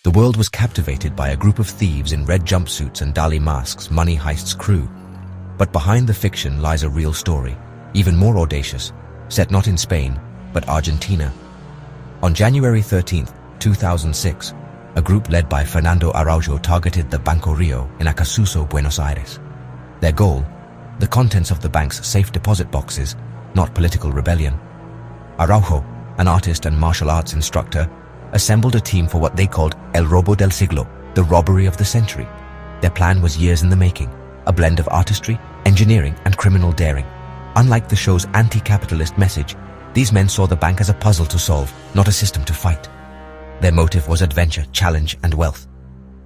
The world was captivated by a group of thieves in red jumpsuits and Dali masks, Money Heist's crew. But behind the fiction lies a real story, even more audacious, set not in Spain, but Argentina. On January 13, 2006, a group led by Fernando Araujo targeted the Banco Rio in Acasuso, Buenos Aires. Their goal? The contents of the bank's safe deposit boxes, not political rebellion. Araujo, an artist and martial arts instructor, assembled a team for what they called El Robo del Siglo, the robbery of the century. Their plan was years in the making, a blend of artistry, engineering, and criminal daring. Unlike the show's anti-capitalist message, these men saw the bank as a puzzle to solve, not a system to fight. Their motive was adventure, challenge, and wealth.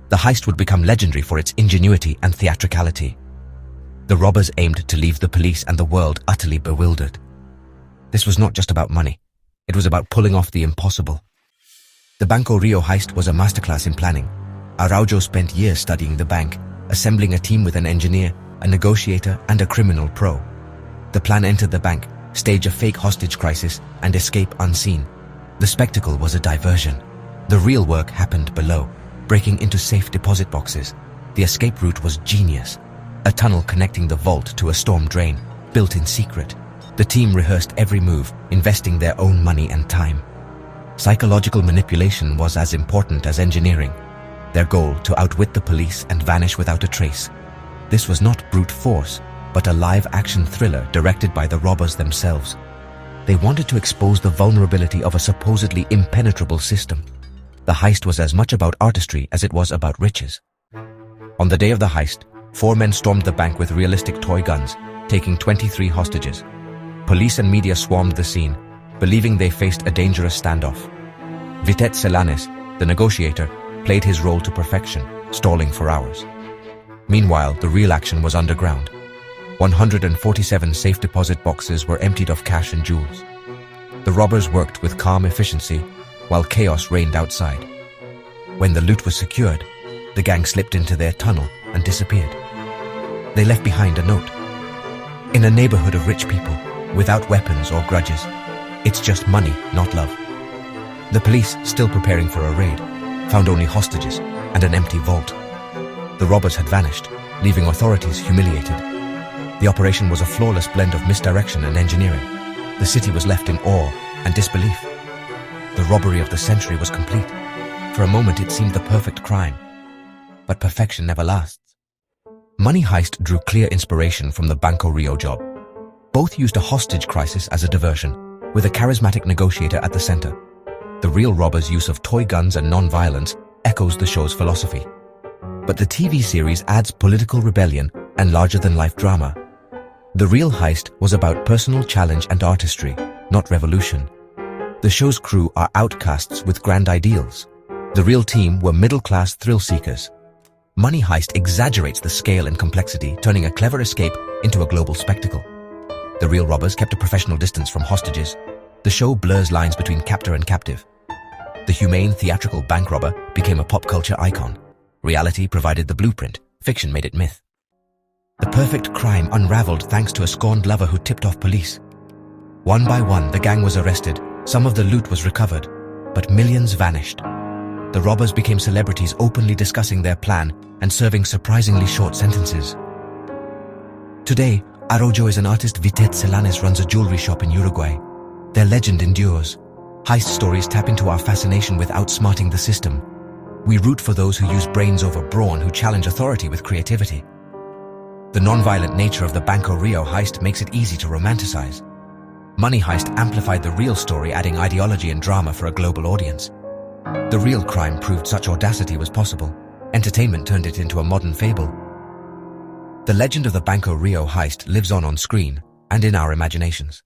The heist would become legendary for its ingenuity and theatricality. The robbers aimed to leave the police and the world utterly bewildered. This was not just about money. It was about pulling off the impossible. The Banco Rio heist was a masterclass in planning. Araujo spent years studying the bank, assembling a team with an engineer, a negotiator, and a criminal pro. The plan entered the bank, stage a fake hostage crisis, and escape unseen. The spectacle was a diversion. The real work happened below, breaking into safe deposit boxes. The escape route was genius. A tunnel connecting the vault to a storm drain, built in secret. The team rehearsed every move, investing their own money and time. Psychological manipulation was as important as engineering. Their goal, to outwit the police and vanish without a trace. This was not brute force, but a live-action thriller directed by the robbers themselves. They wanted to expose the vulnerability of a supposedly impenetrable system. The heist was as much about artistry as it was about riches. On the day of the heist, 4 men stormed the bank with realistic toy guns, taking 23 hostages. Police and media swarmed the scene, believing they faced a dangerous standoff. Vitet Selanes, the negotiator, played his role to perfection, stalling for hours. Meanwhile, the real action was underground. 147 safe deposit boxes were emptied of cash and jewels. The robbers worked with calm efficiency, while chaos reigned outside. When the loot was secured, the gang slipped into their tunnel and disappeared. They left behind a note. In a neighborhood of rich people, without weapons or grudges, it's just money, not love. The police, still preparing for a raid, found only hostages and an empty vault. The robbers had vanished, leaving authorities humiliated. The operation was a flawless blend of misdirection and engineering. The city was left in awe and disbelief. The robbery of the century was complete. For a moment it seemed the perfect crime. But perfection never lasts. Money Heist drew clear inspiration from the Banco Rio job. Both used a hostage crisis as a diversion, with a charismatic negotiator at the center. The real robbers' use of toy guns and non-violence echoes the show's philosophy. But the TV series adds political rebellion and larger-than-life drama. The real heist was about personal challenge and artistry, not revolution. The show's crew are outcasts with grand ideals. The real team were middle-class thrill-seekers. Money Heist exaggerates the scale and complexity, turning a clever escape into a global spectacle. The real robbers kept a professional distance from hostages. The show blurs lines between captor and captive. The humane, theatrical bank robber became a pop culture icon. Reality provided the blueprint, fiction made it myth. The perfect crime unraveled thanks to a scorned lover who tipped off police. One by one, the gang was arrested, some of the loot was recovered, but millions vanished. The robbers became celebrities, openly discussing their plan and serving surprisingly short sentences. Today, Araujo is an artist. Vitet Selanes runs a jewelry shop in Uruguay. Their legend endures. Heist stories tap into our fascination with outsmarting the system. We root for those who use brains over brawn, who challenge authority with creativity. The non-violent nature of the Banco Rio heist makes it easy to romanticize. Money Heist amplified the real story, adding ideology and drama for a global audience. The real crime proved such audacity was possible. Entertainment turned it into a modern fable. The legend of the Banco Rio heist lives on screen and in our imaginations.